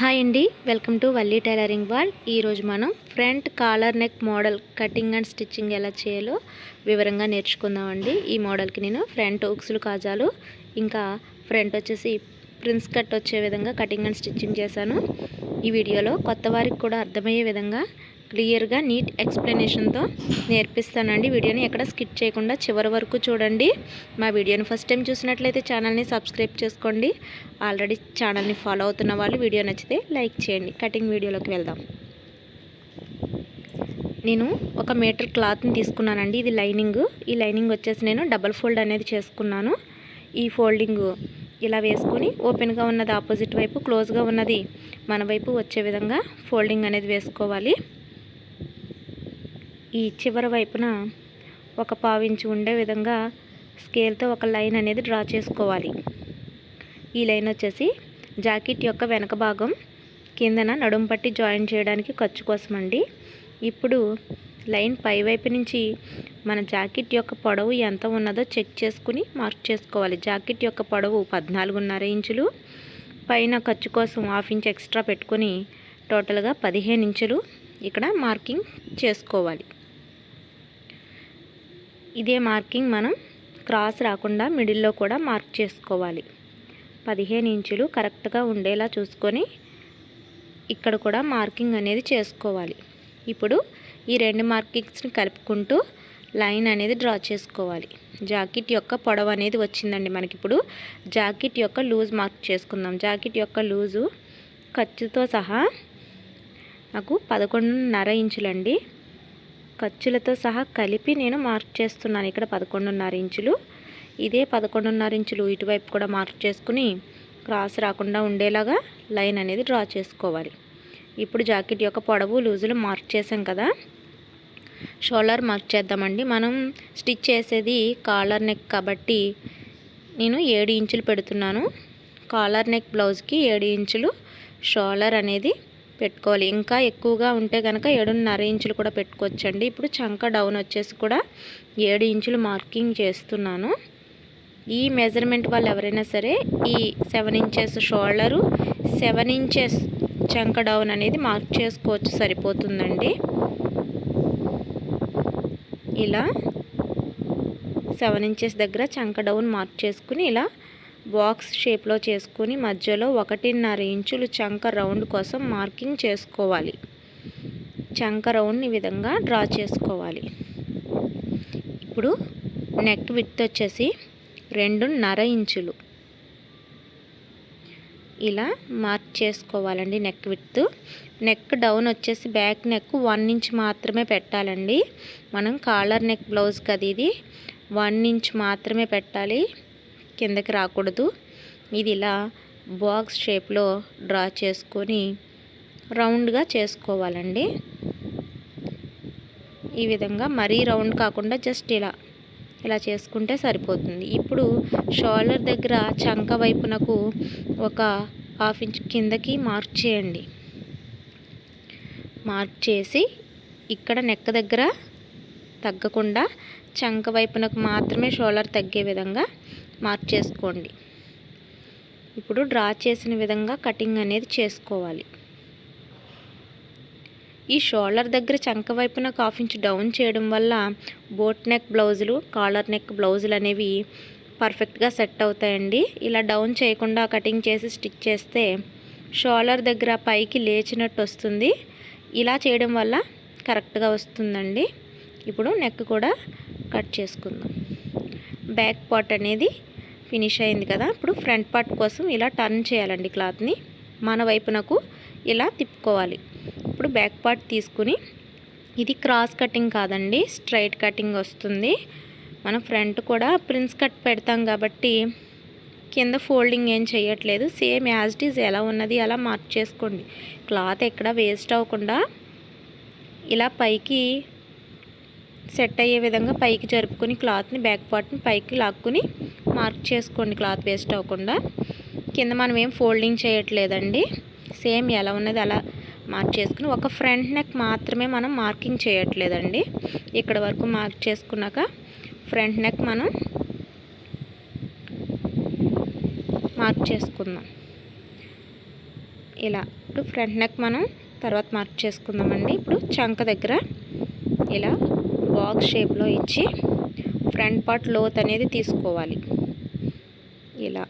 Hi అండి, welcome to Valli tailoring world. ఈరోజు మనం front collar neck model cutting and stitching ఎలా చేయాలో వివరంగా నేర్చుకుందామండి. ఈ మోడల్కి నేను ఫ్రంట్ ఉక్సులు కాజాలు ఇంకా ఫ్రంట్ వచ్చేసి ప్రిన్స్ కట్ వచ్చే విధంగా కటింగ్ అండ్ స్టిచ్చింగ్ చేశాను. ఈ వీడియోలో కొత్త వారికి కూడా అర్థమయ్యే విధంగా క్లియర్గా నీట్ ఎక్స్ప్లెనేషన్తో నేర్పిస్తానండి. వీడియోని ఎక్కడ స్కిప్ చేయకుండా చివరి వరకు చూడండి. మా వీడియోని ఫస్ట్ టైం చూసినట్లయితే ఛానల్ని సబ్స్క్రైబ్ చేసుకోండి. ఆల్రెడీ ఛానల్ని ఫాలో అవుతున్న వాళ్ళు వీడియో నచ్చితే లైక్ చేయండి. కటింగ్ వీడియోలోకి వెళ్దాం. నేను 1 మీటర్ క్లాత్ని తీసుకున్నానండి. ఇది లైనింగ్. ఈ లైనింగ్ వచ్చేసి నేను డబల్ ఫోల్డ్ అనేది చేసుకున్నాను. ఈ ఫోల్డింగ్ ఇలా వేసుకొని ఓపెన్గా ఉన్నది ఆపోజిట్ వైపు, క్లోజ్గా ఉన్నది మన వైపు వచ్చే విధంగా ఫోల్డింగ్ అనేది వేసుకోవాలి. ఈ చివరి వైపున 1/4 ఇంచు ఉండే విధంగా స్కేల్తో ఒక లైన్ అనేది డ్రా చేసుకోవాలి. ఈ లైన్ వచ్చేసి జాకెట్ యొక్క వెనక భాగం కిందన నడుము పట్టి జాయిన్ చేయడానికి ఖర్చు కోసం అండి. ఇప్పుడు లైన్ పై వైపు నుంచి మన జాకెట్ యొక్క పొడవు ఎంత ఉన్నదో చెక్ చేసుకుని మార్క్ చేసుకోవాలి. జాకెట్ యొక్క పొడవు 14.5 ఇంచులు, పైన ఖర్చు కోసం 1/2 ఇంచ్ ఎక్స్ట్రా పెట్టుకొని టోటల్గా 15 ఇంచులు ఇక్కడ మార్కింగ్ చేసుకోవాలి. ఇదే మార్కింగ్ మనం క్రాస్ రాకుండా మిడిల్లో కూడా మార్క్ చేసుకోవాలి. 15 ఇంచులు కరెక్ట్గా ఉండేలా చూసుకొని ఇక్కడ కూడా మార్కింగ్ అనేది చేసుకోవాలి. ఇప్పుడు ఈ 2 మార్కింగ్స్ని కలుపుకుంటూ లైన్ అనేది డ్రా చేసుకోవాలి. జాకెట్ యొక్క పొడవు అనేది వచ్చిందండి మనకి. ఇప్పుడు జాకెట్ యొక్క లూజ్ మార్క్ చేసుకుందాం. జాకెట్ యొక్క లూజు ఖర్చుతో సహా నాకు 11.5 ఇంచులండి. ఖర్చులతో సహా కలిపి నేను మార్క్ చేస్తున్నాను. ఇక్కడ 11.5 ఇంచులు. ఇదే 11.5 ఇంచులు ఇటువైపు కూడా మార్క్ చేసుకుని క్రాస్ రాకుండా ఉండేలాగా లైన్ అనేది డ్రా చేసుకోవాలి. ఇప్పుడు జాకెట్ యొక్క పొడవు లూజులు మార్క్ చేసాం కదా, షోల్డర్ మార్క్ చేద్దామండి. మనం స్టిచ్ చేసేది కాలర్ నెక్ కాబట్టి నేను 7 ఇంచులు పెడుతున్నాను. కాలర్ నెక్ బ్లౌజ్కి 7 ఇంచులు షోల్డర్ అనేది పెట్టుకోవాలి. ఇంకా ఎక్కువగా ఉంటే కనుక 7.5 ఇంచులు కూడా పెట్టుకోవచ్చండి. ఇప్పుడు చంక డౌన్ వచ్చేసి కూడా 7 ఇంచులు మార్కింగ్ చేస్తున్నాను. ఈ మెజర్మెంట్ వాళ్ళు ఎవరైనా సరే ఈ 7 ఇంచెస్ షోల్డరు, 7 ఇంచెస్ చంక డౌన్ అనేది మార్క్ చేసుకోవచ్చు, సరిపోతుందండి. ఇలా 7 ఇంచెస్ దగ్గర చంక డౌన్ మార్క్ చేసుకుని ఇలా బాక్స్ షేప్లో చేసుకుని మధ్యలో 1.5 ఇంచులు చంక రౌండ్ కోసం మార్కింగ్ చేసుకోవాలి. చంక రౌండ్ని ఈ విధంగా డ్రా చేసుకోవాలి. ఇప్పుడు నెక్ విడ్త్ వచ్చేసి 2.5 ఇంచులు ఇలా మార్క్ చేసుకోవాలండి. Neck width. నెక్ డౌన్ వచ్చేసి బ్యాక్ నెక్ 1 ఇంచ్ మాత్రమే పెట్టాలండి. మనం కాలర్ నెక్ బ్లౌజ్ కదా, ఇది 1 ఇంచ్ మాత్రమే పెట్టాలి, కిందకి రాకూడదు. ఇది ఇలా బాక్స్ షేప్లో డ్రా చేసుకొని రౌండ్గా చేసుకోవాలండి. ఈ విధంగా మరీ రౌండ్ కాకుండా జస్ట్ ఇలా చేసుకుంటే సరిపోతుంది. ఇప్పుడు షోల్డర్ దగ్గర చంక వైపునకు ఒక 1/2 ఇంచ్ కిందకి మార్క్ చేయండి. మార్క్ చేసి ఇక్కడ నెక్ దగ్గర తగ్గకుండా చంక వైపునకు మాత్రమే షోల్డర్ తగ్గే విధంగా మార్క్ చేసుకోండి. ఇప్పుడు డ్రా చేసిన విధంగా కటింగ్ అనేది చేసుకోవాలి. ఈ షోల్డర్ దగ్గర చంక వైపున 1/2 ఇంచ్ డౌన్ చేయడం వల్ల బోట్ నెక్ బ్లౌజులు, కాలర్ నెక్ బ్లౌజులు అనేవి పర్ఫెక్ట్గా సెట్ అవుతాయండి. ఇలా డౌన్ చేయకుండా కటింగ్ చేసి స్టిచ్ చేస్తే షోల్డర్ దగ్గర పైకి లేచినట్టు వస్తుంది. ఇలా చేయడం వల్ల కరెక్ట్గా వస్తుందండి. ఇప్పుడు నెక్ కూడా కట్ చేసుకుందాం. బ్యాక్ పార్ట్ అనేది ఫినిష్ అయింది కదా. ఇప్పుడు ఫ్రంట్ పార్ట్ కోసం ఇలా టర్న్ చేయాలండి. క్లాత్ని మన వైపునకు ఇలా తిప్పుకోవాలి. ఇప్పుడు బ్యాక్ పార్ట్ తీసుకుని, ఇది క్రాస్ కటింగ్ కాదండి, స్ట్రైట్ కటింగ్ వస్తుంది. మనం ఫ్రంట్ కూడా ప్రిన్స్ కట్ పెడతాం కాబట్టి కింద ఫోల్డింగ్ ఏం చేయట్లేదు. సేమ్ యాజ్ ఇట్ ఈజ్ ఎలా ఉన్నది అలా మార్క్ చేసుకోండి. క్లాత్ ఎక్కడ వేస్ట్ అవ్వకుండా ఇలా పైకి సెట్ అయ్యే విధంగా పైకి జరుపుకొని క్లాత్ని బ్యాక్ పార్ట్ని పైకి లాక్కుని మార్క్ చేసుకోండి, క్లాత్ వేస్ట్ అవ్వకుండా. కింద మనం ఏం ఫోల్డింగ్ చేయట్లేదండి, సేమ్ ఎలా ఉన్నది అలా మార్క్ చేసుకుని ఒక ఫ్రంట్ నెక్ మాత్రమే మనం మార్కింగ్ చేయట్లేదండి. ఇక్కడ వరకు మార్క్ చేసుకున్నాక ఫ్రంట్ నెక్ మనం మార్క్ చేసుకుందాం. ఇలా. ఇప్పుడు ఫ్రంట్ నెక్ మనం తర్వాత మార్క్ చేసుకుందామండి. ఇప్పుడు చంక దగ్గర ఇలా బాక్స్ షేప్లో ఇచ్చి ఫ్రంట్ పార్ట్ లోత్ అనేది తీసుకోవాలి. ఇలా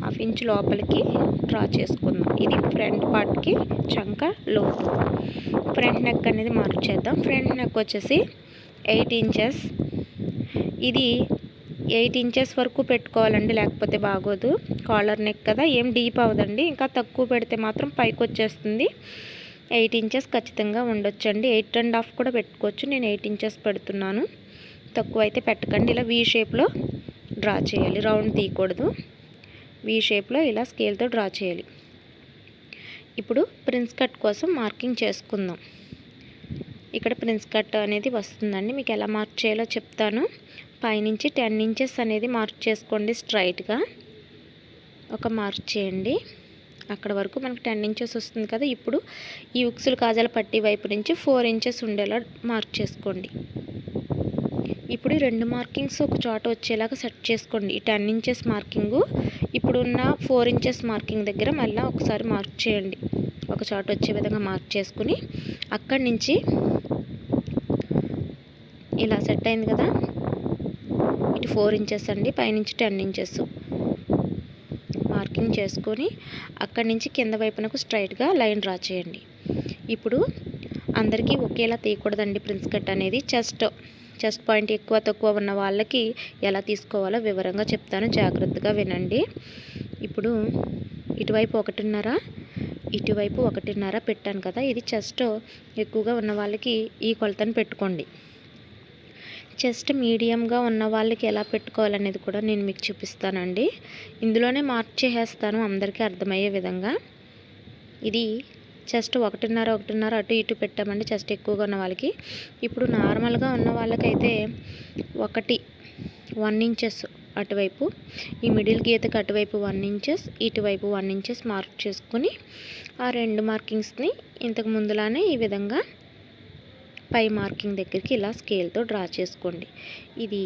1/2 ఇంచ్ లోపలికి డ్రా చేసుకుందాం. ఇది ఫ్రంట్ పార్ట్కి చంక లోతు. ఫ్రంట్ నెక్ అనేది మార్క్ చేద్దాం. ఫ్రంట్ నెక్ వచ్చేసి 8 ఇంచెస్. ఇది 8 ఇంచెస్ వరకు పెట్టుకోవాలండి, లేకపోతే బాగోదు. కాలర్ నెక్ కదా, ఏం డీప్ అవ్వదండి. ఇంకా తక్కువ పెడితే మాత్రం పైకి వచ్చేస్తుంది. 8 ఇంచెస్ ఖచ్చితంగా ఉండొచ్చండి. 8.5 కూడా పెట్టుకోవచ్చు. నేను 8 ఇంచెస్ పెడుతున్నాను. తక్కువ అయితే పెట్టకండి. ఇలా వీ షేప్లో డ్రా చేయాలి, రౌండ్ తీయకూడదు. వీ షేప్లో ఇలా స్కేల్తో డ్రా చేయాలి. ఇప్పుడు ప్రిన్స్ కట్ కోసం మార్కింగ్ చేసుకుందాం. ఇక్కడ ప్రిన్స్ కట్ అనేది వస్తుందండి. మీకు ఎలా మార్క్ చేయాలో చెప్తాను. పైనుంచి 10 ఇంచెస్ అనేది మార్క్ చేసుకోండి. స్ట్రైట్గా ఒక మార్క్ చేయండి. అక్కడ వరకు మనకు 10 ఇంచెస్ వస్తుంది కదా. ఇప్పుడు ఈ ఉక్సులు కాజాల పట్టీ వైపు నుంచి 4 ఇంచెస్ ఉండేలా మార్క్ చేసుకోండి. ఇప్పుడు 2 మార్కింగ్స్ ఒక చోట వచ్చేలాగా సెట్ చేసుకోండి. ఈ 10 ఇంచెస్ మార్కింగు ఇప్పుడున్న 4 ఇంచెస్ మార్కింగ్ దగ్గర మళ్ళీ ఒకసారి మార్క్ చేయండి. ఒక చోట వచ్చే విధంగా మార్క్ చేసుకుని అక్కడి నుంచి ఇలా సెట్ అయింది కదా. ఇటు 4 ఇంచెస్ అండి, పైనుంచి 10 ఇంచెస్ మార్కింగ్ చేసుకొని అక్కడి నుంచి కింద వైపునకు స్ట్రైట్గా లైన్ డ్రా చేయండి. ఇప్పుడు అందరికీ ఒకేలా తీయకూడదండి ప్రిన్స్ కట్ అనేది. చెస్ట్ పాయింట్ ఎక్కువ తక్కువ ఉన్న వాళ్ళకి ఎలా తీసుకోవాలో వివరంగా చెప్తాను, జాగ్రత్తగా వినండి. ఇప్పుడు ఇటువైపు 1.5, ఇటువైపు 1.5 పెట్టాను కదా. ఇది చెస్ట్ ఎక్కువగా ఉన్న వాళ్ళకి ఈ కొలతను పెట్టుకోండి. చెస్ట్ మీడియంగా ఉన్న వాళ్ళకి ఎలా పెట్టుకోవాలనేది కూడా నేను మీకు చూపిస్తానండి. ఇందులోనే మార్క్ చేసేస్తాను అందరికీ అర్థమయ్యే విధంగా. ఇది చెస్ట్ 1.5 అటు ఇటు పెట్టామండి, చెస్ట్ ఎక్కువగా ఉన్న వాళ్ళకి. ఇప్పుడు నార్మల్గా ఉన్న వాళ్ళకైతే 1 ఇంచెస్ అటువైపు, ఈ మిడిల్ గీతకి అటువైపు 1 ఇంచెస్, ఇటువైపు 1 ఇంచెస్ మార్క్ చేసుకుని ఆ 2 మార్కింగ్స్ని ఇంతకు ముందులానే ఈ విధంగా పై మార్కింగ్ దగ్గరికి ఇలా స్కేల్తో డ్రా చేసుకోండి. ఇది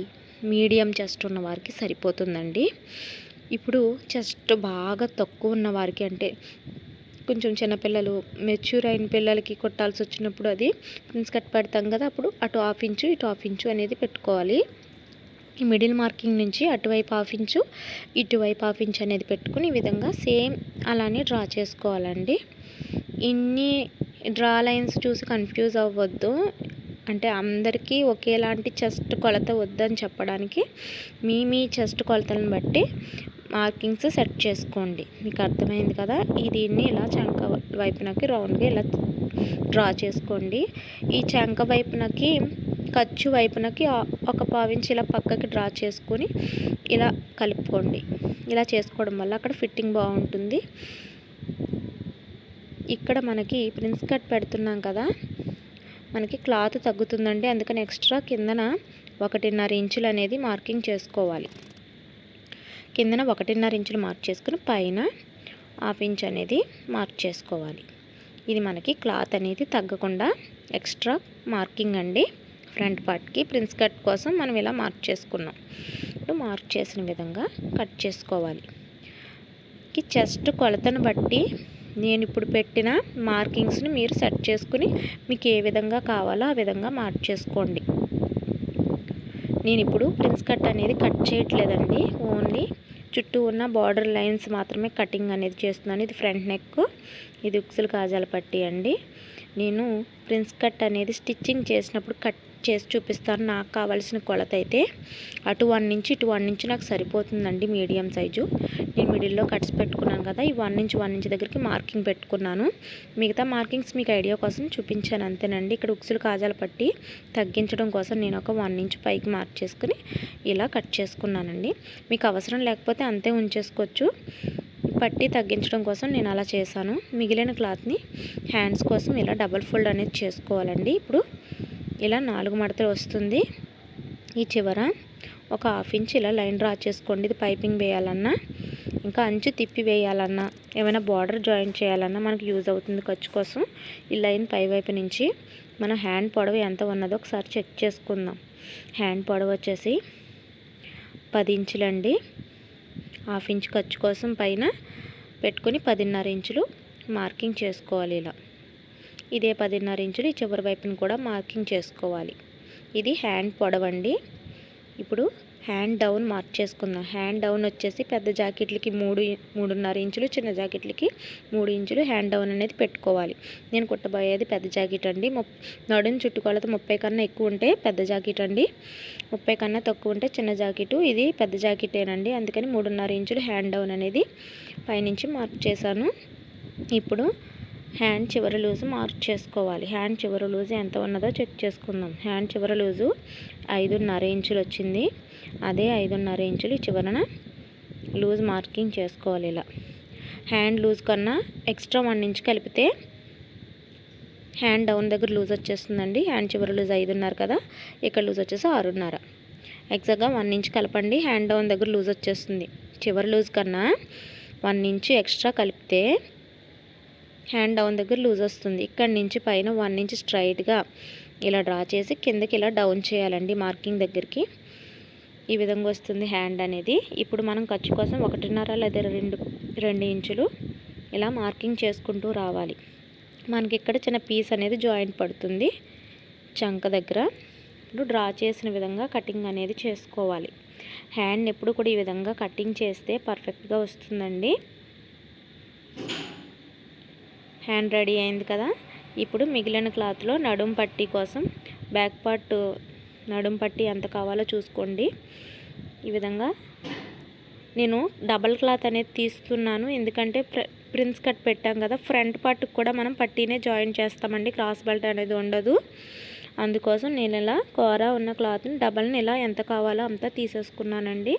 మీడియం చెస్ట్ ఉన్న వారికి సరిపోతుందండి. ఇప్పుడు చెస్ట్ బాగా తక్కువ ఉన్న వారికి, అంటే కొంచెం చిన్నపిల్లలు, మెచ్యూర్ అయిన పిల్లలకి కొట్టాల్సి వచ్చినప్పుడు అది ప్రిన్స్ కట్ పెడతాం కదా, అప్పుడు అటు 1/2 ఇంచు ఇటు 1/2 ఇంచు అనేది పెట్టుకోవాలి. ఈ మిడిల్ మార్కింగ్ నుంచి అటువైపు 1/2 ఇంచు ఇటువైపు 1/2 ఇంచు అనేది పెట్టుకుని ఈ విధంగా సేమ్ అలానే డ్రా చేసుకోవాలండి. ఇన్ని డ్రా లైన్స్ చూసి కన్ఫ్యూజ్ అవ్వద్దు. అంటే అందరికీ ఒకేలాంటి చెస్ట్ కొలత వద్దని చెప్పడానికి మీ చెస్ట్ కొలతలను బట్టి మార్కింగ్స్ సెట్ చేసుకోండి. మీకు అర్థమైంది కదా. దీన్ని ఇలా చంక వైపునకి రౌండ్గా ఇలా డ్రా చేసుకోండి. ఈ చంక వైపునకి ఖర్చు వైపునకి 1/4 ఇంచ్ ఇలా పక్కకి డ్రా చేసుకొని ఇలా కలుపుకోండి. ఇలా చేసుకోవడం వల్ల అక్కడ ఫిట్టింగ్ బాగుంటుంది. ఇక్కడ మనకి ప్రిన్స్ కట్ పెడుతున్నాం కదా, మనకి క్లాత్ తగ్గుతుందండి. అందుకని ఎక్స్ట్రా కిందన 1.5 ఇంచులు అనేది మార్కింగ్ చేసుకోవాలి. కిందన 1.5 ఇంచులు మార్క్ చేసుకుని పైన 1/2 ఇంచ్ అనేది మార్క్ చేసుకోవాలి. ఇది మనకి క్లాత్ అనేది తగ్గకుండా ఎక్స్ట్రా మార్కింగ్ అండి. ఫ్రంట్ పార్ట్కి ప్రిన్స్ కట్ కోసం మనం ఇలా మార్క్ చేసుకున్నాం. ఇప్పుడు మార్క్ చేసిన విధంగా కట్ చేసుకోవాలి. ఈ చెస్ట్ కొలతను బట్టి నేను ఇప్పుడు పెట్టిన మార్కింగ్స్ని మీరు సెట్ చేసుకుని మీకు ఏ విధంగా కావాలో ఆ విధంగా మార్క్ చేసుకోండి. నేను ఇప్పుడు ప్రిన్స్ కట్ అనేది కట్ చేయట్లేదండి, ఓన్లీ చుట్టూ ఉన్న బార్డర్ లైన్స్ మాత్రమే కటింగ్ అనేది చేస్తున్నాను. ఇది ఫ్రంట్ నెక్, ఇది ఉక్సులు కాజాల పట్టీ అండి. నేను ప్రిన్స్ కట్ అనేది స్టిచ్చింగ్ చేసినప్పుడు కట్ చేసి చూపిస్తాను. నాకు కావాల్సిన కొలత అయితే అటు 1 ఇంచ్ ఇటు 1 ఇంచ్ నాకు సరిపోతుందండి, మీడియం సైజు. నేను మిడిల్లో కట్స్ పెట్టుకున్నాను కదా, ఈ 1 ఇంచ్ దగ్గరికి మార్కింగ్ పెట్టుకున్నాను. మిగతా మార్కింగ్స్ మీకు ఐడియా కోసం చూపించాను అంతేనండి. ఇక్కడ ఉక్సులు కాజాల పట్టి తగ్గించడం కోసం నేను ఒక 1 ఇంచ్ పైకి మార్క్ చేసుకుని ఇలా కట్ చేసుకున్నానండి. మీకు అవసరం లేకపోతే అంతే ఉంచేసుకోవచ్చు. పట్టి తగ్గించడం కోసం నేను అలా చేశాను. మిగిలిన క్లాత్ని హ్యాండ్స్ కోసం ఇలా డబల్ ఫోల్డ్ అనేది చేసుకోవాలండి. ఇప్పుడు ఇలా 4 మడతలు వస్తుంది. ఈ చివర ఒక 1/2 ఇంచ్ ఇలా లైన్ డ్రా చేసుకోండి. ఇది పైపింగ్ వేయాలన్నా, ఇంకా అంచు తిప్పి వేయాలన్నా, ఏమైనా బార్డర్ జాయిన్ చేయాలన్నా మనకు యూజ్ అవుతుంది ఖర్చు కోసం. ఈ లైన్ పై వైపు నుంచి మన హ్యాండ్ పొడవు ఎంత ఉన్నదో ఒకసారి చెక్ చేసుకుందాం. హ్యాండ్ పొడవు వచ్చేసి 10 ఇంచులండి. 1/2 ఇంచ్ ఖర్చు కోసం పైన పెట్టుకొని 10.5 ఇంచులు మార్కింగ్ చేసుకోవాలి. ఇలా ఇదే 10.5 ఇంచులు ఈ చివరి వైపును కూడా మార్కింగ్ చేసుకోవాలి. ఇది హ్యాండ్ పొడవండి. ఇప్పుడు హ్యాండ్ డౌన్ మార్క్ చేసుకుందాం. హ్యాండ్ డౌన్ వచ్చేసి పెద్ద జాకెట్లకి 3.5 ఇంచులు, చిన్న జాకెట్లకి 3 ఇంచులు హ్యాండ్ డౌన్ అనేది పెట్టుకోవాలి. నేను కుట్టబోయేది పెద్ద జాకెట్ అండి. నడుం చుట్టుకొలత 30 కన్నా ఎక్కువ ఉంటే పెద్ద జాకెట్ అండి, 30 కన్నా తక్కువ ఉంటే చిన్న జాకెట్. ఇది పెద్ద జాకెటేనండి, అందుకని 3.5 ఇంచులు హ్యాండ్ డౌన్ అనేది పైనుంచి మార్క్ చేశాను. ఇప్పుడు హ్యాండ్ చివరి లూజు మార్క్ చేసుకోవాలి. హ్యాండ్ చివరి లూజు ఎంత ఉన్నదో చెక్ చేసుకుందాం. హ్యాండ్ చివరి లూజు 5.5 ఇంచులు వచ్చింది. అదే 5.5 ఇంచులు చివరన లూజ్ మార్కింగ్ చేసుకోవాలి. ఇలా హ్యాండ్ లూజ్ కన్నా ఎక్స్ట్రా 1 ఇంచ్ కలిపితే హ్యాండ్ డౌన్ దగ్గర లూజ్ వచ్చేస్తుందండి. హ్యాండ్ చివరి లూజ్ 5.5 కదా, ఇక్కడ లూజ్ వచ్చేసి 6.5. ఎగ్జాక్ట్గా 1 ఇంచ్ కలపండి, హ్యాండ్ డౌన్ దగ్గర లూజ్ వచ్చేస్తుంది. చివరి లూజ్ కన్నా 1 ఇంచ్ ఎక్స్ట్రా కలిపితే హ్యాండ్ డౌన్ దగ్గర లూజ్ వస్తుంది. ఇక్కడి నుంచి పైన 1 ఇంచ్ స్ట్రైట్గా ఇలా డ్రా చేసి కిందకి ఇలా డౌన్ చేయాలండి మార్కింగ్ దగ్గరికి. ఈ విధంగా వస్తుంది హ్యాండ్ అనేది. ఇప్పుడు మనం ఖర్చు కోసం 1.5 లేదా 2 ఇంచులు ఇలా మార్కింగ్ చేసుకుంటూ రావాలి. మనకి ఇక్కడ చిన్న పీస్ అనేది జాయింట్ పడుతుంది చంక దగ్గర. ఇప్పుడు డ్రా చేసిన విధంగా కటింగ్ అనేది చేసుకోవాలి. హ్యాండ్ ఎప్పుడు కూడా ఈ విధంగా కటింగ్ చేస్తే పర్ఫెక్ట్గా వస్తుందండి. హ్యాండ్ రెడీ అయింది కదా. ఇప్పుడు మిగిలిన క్లాత్లో నడుం పట్టీ కోసం బ్యాక్ పార్ట్ నడుం పట్టీ ఎంత కావాలో చూసుకోండి. ఈ విధంగా నేను డబల్ క్లాత్ అనేది తీస్తున్నాను, ఎందుకంటే ప్రిన్స్ కట్ పెట్టాం కదా, ఫ్రంట్ పార్ట్కి కూడా మనం పట్టీనే జాయిన్ చేస్తామండి, క్రాస్ బెల్ట్ అనేది ఉండదు. అందుకోసం నేను ఇలా కోరా ఉన్న క్లాత్ని డబల్ని ఇలా ఎంత కావాలో అంతా తీసేసుకున్నానండి.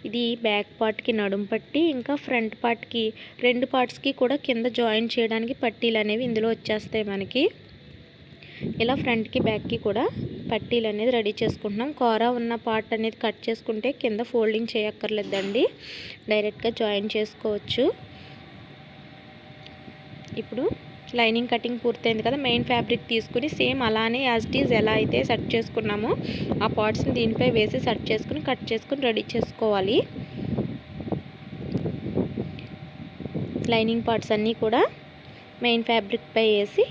ఇది బ్యాక్ పార్ట్కి నడుం పట్టి, ఇంకా ఫ్రంట్ పార్ట్కి 2 పార్ట్స్కి కూడా కింద జాయిన్ చేయడానికి పట్టీలు అనేవి ఇందులో వచ్చేస్తాయి మనకి. ఇలా ఫ్రంట్కి బ్యాక్కి కూడా పట్టీలు అనేది రెడీ చేసుకుంటున్నాం. కోరా ఉన్న పార్ట్ అనేది కట్ చేసుకుంటే కింద ఫోల్డింగ్ చేయక్కర్లేదండి, డైరెక్ట్గా జాయిన్ చేసుకోవచ్చు. ఇప్పుడు లైనింగ్ కటింగ్ పూర్తయింది కదా. మెయిన్ ఫ్యాబ్రిక్ తీసుకుని సేమ్ అలానే యాజ్ ఇట్ ఈజ్ ఎలా అయితే సెట్ చేసుకున్నామో ఆ పార్ట్స్ని దీనిపై వేసి సెట్ చేసుకుని కట్ చేసుకుని రెడీ చేసుకోవాలి. లైనింగ్ పార్ట్స్ అన్నీ కూడా మెయిన్ ఫ్యాబ్రిక్ పై వేసి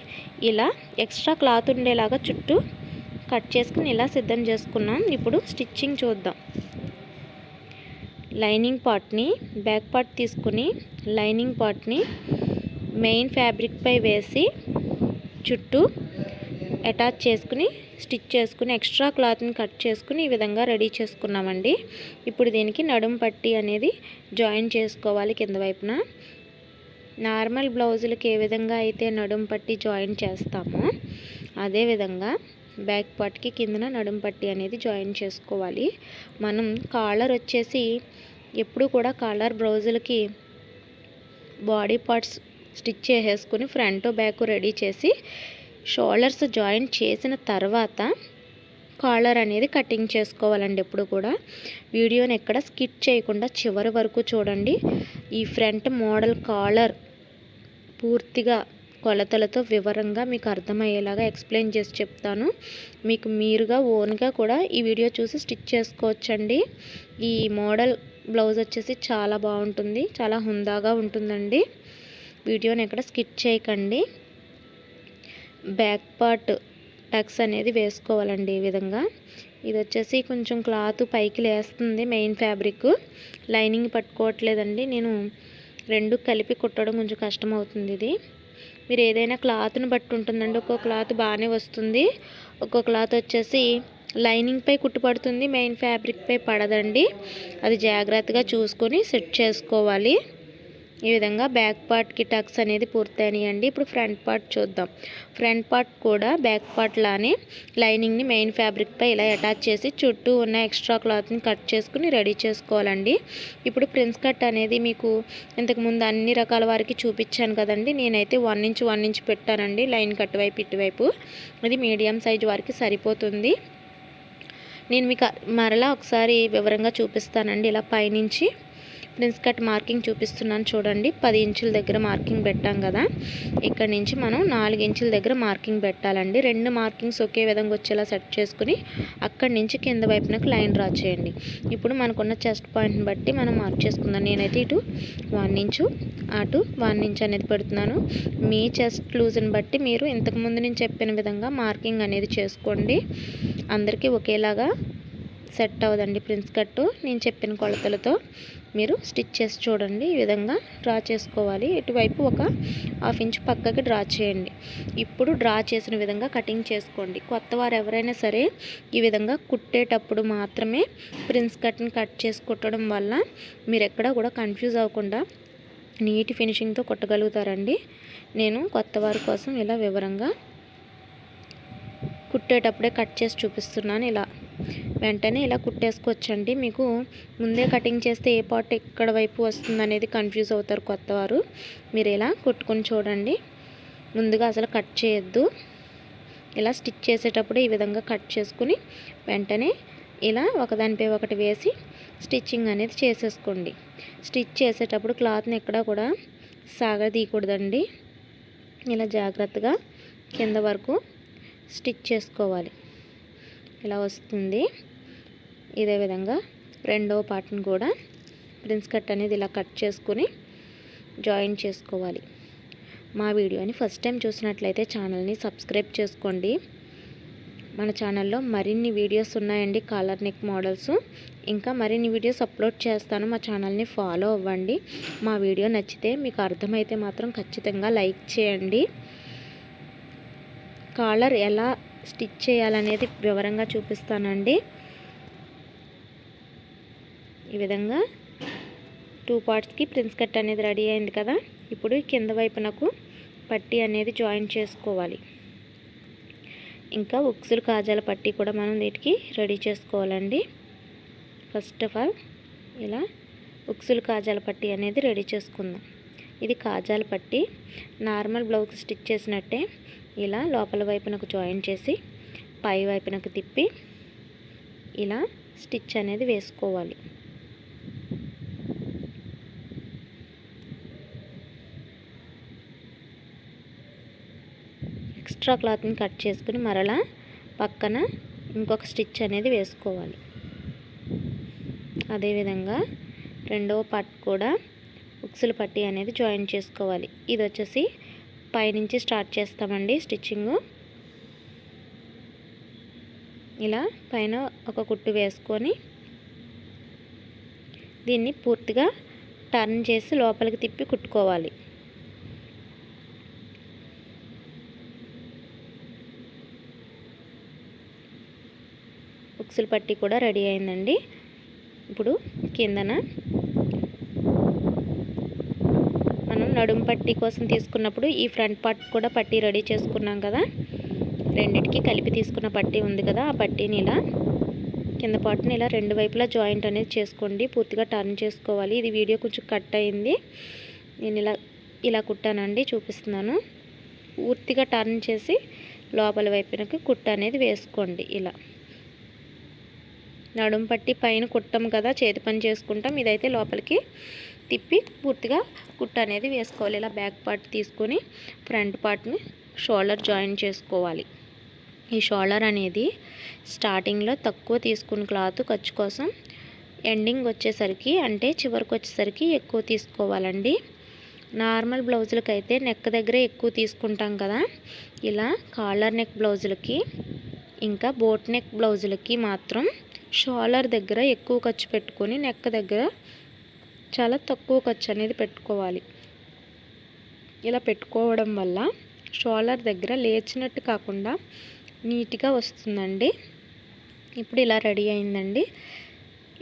ఇలా ఎక్స్ట్రా క్లాత్ ఉండేలాగా చుట్టూ కట్ చేసుకుని ఇలా సిద్ధం చేసుకున్నాం. ఇప్పుడు స్టిచ్చింగ్ చూద్దాం. లైనింగ్ పార్ట్ని బ్యాక్ పార్ట్ తీసుకుని లైనింగ్ పార్ట్ని మెయిన్ ఫ్యాబ్రిక్ పై వేసి చుట్టూ అటాచ్ చేసుకుని స్టిచ్ చేసుకుని ఎక్స్ట్రా క్లాత్ని కట్ చేసుకుని ఈ విధంగా రెడీ చేసుకున్నామండి. ఇప్పుడు దీనికి నడుం పట్టీ అనేది జాయిన్ చేసుకోవాలి కింద వైపున. నార్మల్ బ్లౌజులకి ఏ విధంగా అయితే నడుం పట్టీ జాయిన్ చేస్తామో అదేవిధంగా బ్యాక్ పార్ట్కి కిందన నడుం పట్టీ అనేది జాయిన్ చేసుకోవాలి. మనం కాలర్ వచ్చేసి ఎప్పుడు కూడా కాలర్ బ్లౌజులకి బాడీ పార్ట్స్ స్టిచ్ చేసేసుకుని ఫ్రంట్ బ్యాక్ రెడీ చేసి షోల్డర్స్ జాయిన్ చేసిన తర్వాత కాలర్ అనేది కటింగ్ చేసుకోవాలండి. ఎప్పుడు కూడా వీడియోని ఎక్కడ స్కిప్ చేయకుండా చివరి వరకు చూడండి. ఈ ఫ్రంట్ మోడల్ కాలర్ పూర్తిగా కొలతలతో వివరంగా మీకు అర్థమయ్యేలాగా ఎక్స్ప్లెయిన్ చేసి చెప్తాను. మీకు మీరుగా ఓన్గా కూడా ఈ వీడియో చూసి స్టిచ్ చేసుకోవచ్చండి. ఈ మోడల్ బ్లౌజ్ వచ్చేసి చాలా బాగుంటుంది, చాలా హుందాగా ఉంటుందండి. వీడియోని ఎక్కడ స్కిప్ చేయకండి. బ్యాక్ పార్ట్ టక్స్ అనేది వేసుకోవాలండి ఈ విధంగా. ఇది వచ్చేసి కొంచెం క్లాత్ పైకి లేస్తుంది, మెయిన్ ఫ్యాబ్రిక్ లైనింగ్ పట్టుకోవట్లేదండి. నేను 2 కలిపి కుట్టడం కొంచెం కష్టం అవుతుంది. ఇది మీరు ఏదైనా క్లాత్ని బట్టి ఉంటుందండి. ఒక్కో క్లాత్ బాగానే వస్తుంది, ఒక్కో క్లాత్ వచ్చేసి లైనింగ్ పై కుట్టుపడుతుంది, మెయిన్ ఫ్యాబ్రిక్ పై పడదండి. అది జాగ్రత్తగా చూసుకొని సెట్ చేసుకోవాలి. ఈ విధంగా బ్యాక్ పార్ట్కి టక్స్ అనేది పూర్తయినాయండి. ఇప్పుడు ఫ్రంట్ పార్ట్ చూద్దాం. ఫ్రంట్ పార్ట్ కూడా బ్యాక్ పార్ట్ లానే లైనింగ్ని మెయిన్ ఫ్యాబ్రిక్ పై ఇలా అటాచ్ చేసి చుట్టూ ఉన్న ఎక్స్ట్రా క్లాత్ని కట్ చేసుకుని రెడీ చేసుకోవాలండి. ఇప్పుడు ప్రిన్స్ కట్ అనేది మీకు ఇంతకుముందు అన్ని రకాల వారికి చూపించాను కదండి. నేనైతే 1 ఇంచ్ పెట్టానండి లైన్ కట్ వైపు ఇటువైపు. అది మీడియం సైజ్ వారికి సరిపోతుంది. నేను మీకు మరలా ఒకసారి వివరంగా చూపిస్తానండి. ఇలా పైనుంచి ప్రిన్స్ కట్ మార్కింగ్ చూపిస్తున్నాను చూడండి. 10 ఇంచుల దగ్గర మార్కింగ్ పెట్టాం కదా, ఇక్కడ నుంచి మనం 4 ఇంచుల దగ్గర మార్కింగ్ పెట్టాలండి. 2 మార్కింగ్స్ ఒకే విధంగా వచ్చేలా సెట్ చేసుకుని అక్కడి నుంచి కింద వైపునకు లైన్ డ్రా చేయండి. ఇప్పుడు మనకున్న చెస్ట్ పాయింట్ని బట్టి మనం మార్క్ చేసుకుందాం. నేనైతే ఇటు 1 ఇంచు అటు 1 ఇంచ్ అనేది పెడుతున్నాను. మీ చెస్ట్ లూజ్ని బట్టి మీరు ఇంతకుముందు నేను చెప్పిన విధంగా మార్కింగ్ అనేది చేసుకోండి. అందరికీ ఒకేలాగా సెట్ అవ్వదండి ప్రిన్స్ కట్టు. నేను చెప్పిన కొలతలతో మీరు స్టిచ్ చేసి చూడండి. ఈ విధంగా డ్రా చేసుకోవాలి. ఇటువైపు ఒక 1/2 ఇంచ్ పక్కకి డ్రా చేయండి. ఇప్పుడు డ్రా చేసిన విధంగా కటింగ్ చేసుకోండి. కొత్త వారు ఎవరైనా సరే ఈ విధంగా కుట్టేటప్పుడు మాత్రమే ప్రిన్స్ కట్ని కట్ చేసి కుట్టడం వల్ల మీరు ఎక్కడా కూడా కన్ఫ్యూజ్ అవ్వకుండా నీట్ ఫినిషింగ్తో కుట్టగలుగుతారండి. నేను కొత్త వారి కోసం ఇలా వివరంగా కుట్టేటప్పుడే కట్ చేసి చూపిస్తున్నాను. ఇలా వెంటనే ఇలా కుట్టేసుకోవచ్చండి. మీకు ముందే కటింగ్ చేస్తే ఏ పార్ట్ ఎక్కడ వైపు వస్తుంది అనేది కన్ఫ్యూజ్ అవుతారు కొత్తవారు. మీరు ఇలా కుట్టుకొని చూడండి. ముందుగా అసలు కట్ చేయొద్దు. ఇలా స్టిచ్ చేసేటప్పుడు ఈ విధంగా కట్ చేసుకుని వెంటనే ఇలా ఒకదానిపై ఒకటి వేసి స్టిచ్చింగ్ అనేది చేసేసుకోండి. స్టిచ్ చేసేటప్పుడు క్లాత్ని ఎక్కడా కూడా సాగదీయకూడదండి. ఇలా జాగ్రత్తగా కింద వరకు స్టిచ్ చేసుకోవాలి. ఇలా వస్తుంది. ఇదే విధంగా రెండవ పార్ట్ని కూడా ప్రిన్స్ కట్ అనేది ఇలా కట్ చేసుకుని జాయిన్ చేసుకోవాలి. మా వీడియోని ఫస్ట్ టైం చూసినట్లయితే ఛానల్ని సబ్స్క్రైబ్ చేసుకోండి. మన ఛానల్లో మరిన్ని వీడియోస్ ఉన్నాయండి, కాలర్ నెక్ మోడల్స్. ఇంకా మరిన్ని వీడియోస్ అప్లోడ్ చేస్తాను. మా ఛానల్ని ఫాలో అవ్వండి. మా వీడియో నచ్చితే మీకు అర్థమైతే మాత్రం ఖచ్చితంగా లైక్ చేయండి. కాలర్ ఎలా స్టిచ్ చేయాలనేది వివరంగా చూపిస్తానండి. ఈ విధంగా 2 పార్ట్స్కి ప్రిన్స్ కట్ అనేది రెడీ అయింది కదా. ఇప్పుడు కింద వైపునకు పట్టీ అనేది జాయిన్ చేసుకోవాలి. ఇంకా ఉక్సులు కాజాల పట్టీ కూడా మనం వీటికి రెడీ చేసుకోవాలండి. ఫస్ట్ ఆఫ్ ఆల్ ఇలా ఉక్సులు కాజాల పట్టీ అనేది రెడీ చేసుకుందాం. ఇది కాజాల పట్టీ. నార్మల్ బ్లౌజ్ స్టిచ్ చేసినట్టే ఇలా లోపల వైపునకు జాయిన్ చేసి పై వైపునకు తిప్పి ఇలా స్టిచ్ అనేది వేసుకోవాలి. ఎక్స్ట్రా క్లాత్ని కట్ చేసుకుని మరలా పక్కన ఇంకొక స్టిచ్ అనేది వేసుకోవాలి. అదేవిధంగా రెండవ పార్ట్ కూడా ఉక్సుల పట్టీ అనేది జాయిన్ చేసుకోవాలి. ఇది వచ్చేసి పైనుంచి స్టార్ట్ చేస్తామండి స్టిచ్చింగ్. ఇలా పైన ఒక కుట్టు వేసుకొని దీన్ని పూర్తిగా టర్న్ చేసి లోపలికి తిప్పి కుట్టుకోవాలి. ఉక్సుల పట్టీ కూడా రెడీ అయిందండి. ఇప్పుడు కిందన మనం నడుము పట్టీ కోసం తీసుకున్నప్పుడు ఈ ఫ్రంట్ పార్ట్ కూడా పట్టీ రెడీ చేసుకున్నాం కదా. రెండిటికి కలిపి తీసుకున్న పట్టీ ఉంది కదా, ఆ పట్టీని ఇలా కింద పార్ట్ని ఇలా రెండు వైపులా జాయింట్ అనేది చేసుకోండి. పూర్తిగా టర్న్ చేసుకోవాలి. ఇది వీడియో కొంచెం కట్ అయింది. నేను ఇలా కుట్టానండి, చూపిస్తున్నాను. పూర్తిగా టర్న్ చేసి లోపల వైపునకి కుట్ట అనేది వేసుకోండి. ఇలా నడుము పట్టి పైన కుట్టాం కదా, చేతి పని చేసుకుంటాం. ఇదైతే లోపలికి తిప్పి పూర్తిగా కుట్ట అనేది వేసుకోవాలి. ఇలా బ్యాక్ పార్ట్ తీసుకొని ఫ్రంట్ పార్ట్ని షోల్డర్ జాయిన్ చేసుకోవాలి. ఈ షోల్డర్ అనేది స్టార్టింగ్లో తక్కువ తీసుకున్న క్లాత్ ఖర్చు కోసం ఎండింగ్ వచ్చేసరికి అంటే చివరికి వచ్చేసరికి ఎక్కువ తీసుకోవాలండి. నార్మల్ బ్లౌజులకి అయితే నెక్ దగ్గరే ఎక్కువ తీసుకుంటాం కదా. ఇలా కాలర్ నెక్ బ్లౌజులకి ఇంకా బోట్ నెక్ బ్లౌజులకి మాత్రం షోల్డర్ దగ్గర ఎక్కువ ఖర్చు పెట్టుకొని నెక్ దగ్గర చాలా తక్కువ ఖర్చు అనేది పెట్టుకోవాలి. ఇలా పెట్టుకోవడం వల్ల షోల్డర్ దగ్గర లేచినట్టు కాకుండా నీట్గా వస్తుందండి. ఇప్పుడు ఇలా రెడీ అయిందండి.